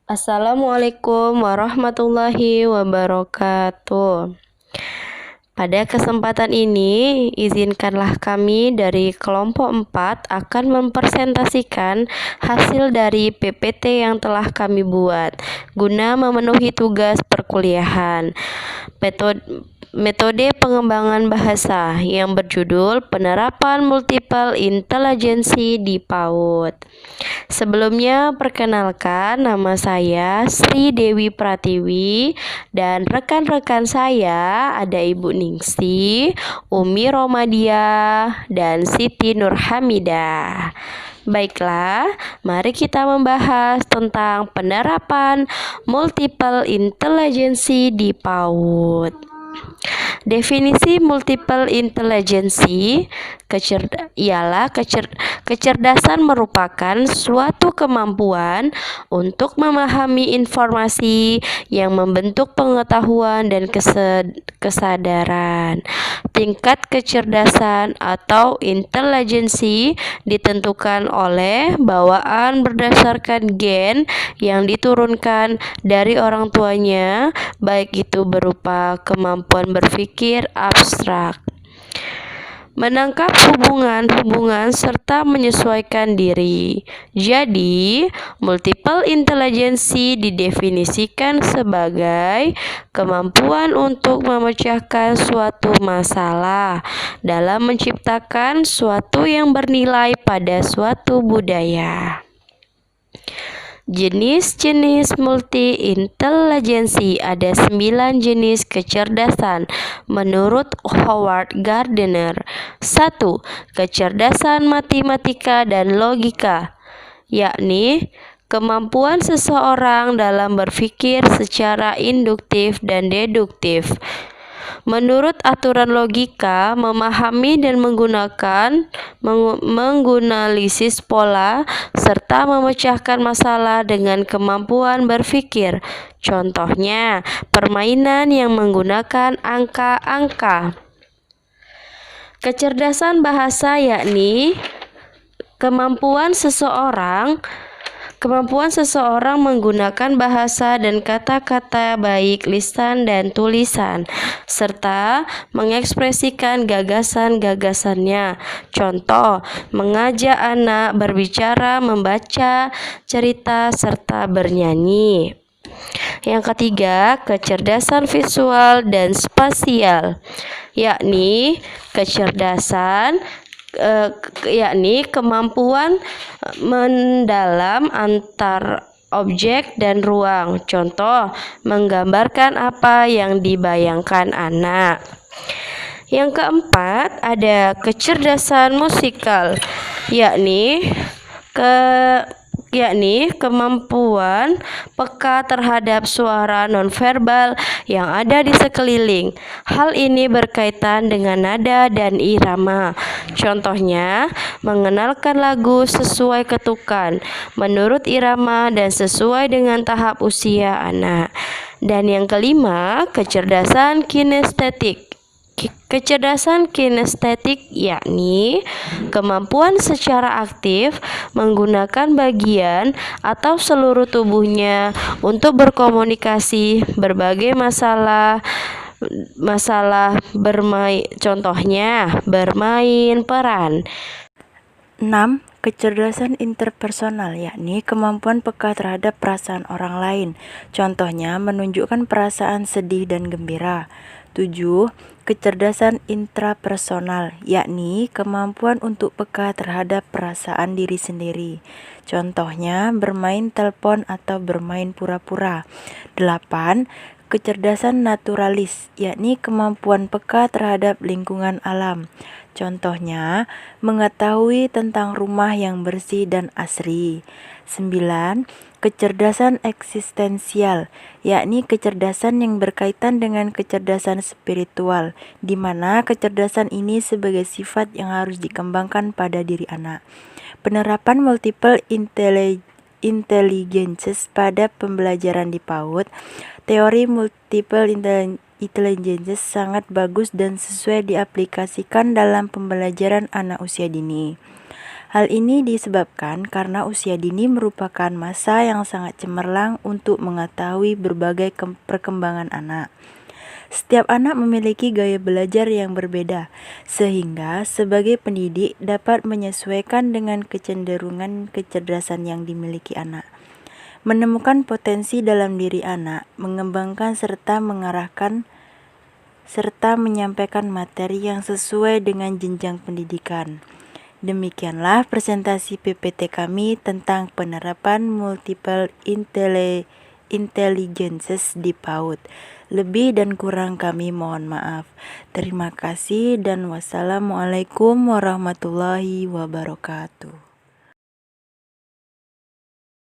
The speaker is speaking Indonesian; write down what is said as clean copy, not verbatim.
Assalamualaikum warahmatullahi wabarakatuh. Pada kesempatan ini, izinkanlah kami dari kelompok 4 akan mempresentasikan hasil dari PPT yang telah kami buat guna memenuhi tugas perkuliahan. Metode pengembangan bahasa yang berjudul Penerapan Multiple Intelligency di PAUD. Sebelumnya, perkenalkan, nama saya Sri Dewi Pratiwi dan rekan-rekan saya ada Ibu Ningsi, Umi Romadia, dan Siti Nurhamidah. Baiklah, mari kita membahas tentang penerapan multiple intelligency di PAUD. Definisi multiple intelligency ialah kecerdasan merupakan suatu kemampuan untuk memahami informasi yang membentuk pengetahuan dan kesadaran. Tingkat kecerdasan atau intelijensi ditentukan oleh bawaan berdasarkan gen yang diturunkan dari orang tuanya, baik itu berupa kemampuan berpikir abstrak, menangkap hubungan-hubungan, serta menyesuaikan diri. Jadi, multiple intelligency didefinisikan sebagai kemampuan untuk memecahkan suatu masalah dalam menciptakan suatu yang bernilai pada suatu budaya. Jenis-jenis multi-intelijensi. Ada 9 jenis kecerdasan menurut Howard Gardner. 1. Kecerdasan matematika dan logika, yakni kemampuan seseorang dalam berpikir secara induktif dan deduktif. Menurut aturan logika, memahami dan menganalisis pola serta memecahkan masalah dengan kemampuan berpikir. Contohnya, permainan yang menggunakan angka-angka. Kecerdasan bahasa yakni kemampuan seseorang menggunakan bahasa dan kata-kata baik lisan dan tulisan, serta mengekspresikan gagasan-gagasannya. Contoh, mengajak anak berbicara, membaca cerita, serta bernyanyi. Yang ketiga, kecerdasan visual dan spasial, yakni kemampuan mendalam antar objek dan ruang. Contoh, menggambarkan apa yang dibayangkan anak. Yang keempat, ada kecerdasan musikal, yakni kemampuan peka terhadap suara nonverbal yang ada di sekeliling. Hal ini berkaitan dengan nada dan irama. Contohnya, mengenalkan lagu sesuai ketukan, menurut irama dan sesuai dengan tahap usia anak. Dan yang kelima, kecerdasan kinestetik. Kecerdasan kinestetik yakni kemampuan secara aktif menggunakan bagian atau seluruh tubuhnya untuk berkomunikasi berbagai masalah bermain, contohnya bermain peran. 6. Kecerdasan interpersonal, yakni kemampuan peka terhadap perasaan orang lain. Contohnya, menunjukkan perasaan sedih dan gembira. 7. Kecerdasan intrapersonal, yakni kemampuan untuk peka terhadap perasaan diri sendiri. Contohnya, bermain telepon atau bermain pura-pura. 8. Kecerdasan naturalis, yakni kemampuan peka terhadap lingkungan alam. Contohnya, mengetahui tentang rumah yang bersih dan asri. 9. Kecerdasan eksistensial, yakni kecerdasan yang berkaitan dengan kecerdasan spiritual, di mana kecerdasan ini sebagai sifat yang harus dikembangkan pada diri anak. Penerapan multiple intelligences pada pembelajaran di PAUD. Teori multiple intelligences sangat bagus dan sesuai diaplikasikan dalam pembelajaran anak usia dini. Hal ini disebabkan karena usia dini merupakan masa yang sangat cemerlang untuk mengetahui berbagai perkembangan anak. Setiap anak memiliki gaya belajar yang berbeda, sehingga sebagai pendidik dapat menyesuaikan dengan kecenderungan kecerdasan yang dimiliki anak. Menemukan potensi dalam diri anak, mengembangkan serta mengarahkan serta menyampaikan materi yang sesuai dengan jenjang pendidikan. Demikianlah presentasi PPT kami tentang penerapan multiple intelligences di PAUD. Lebih dan kurang kami mohon maaf. Terima kasih dan wassalamualaikum warahmatullahi wabarakatuh.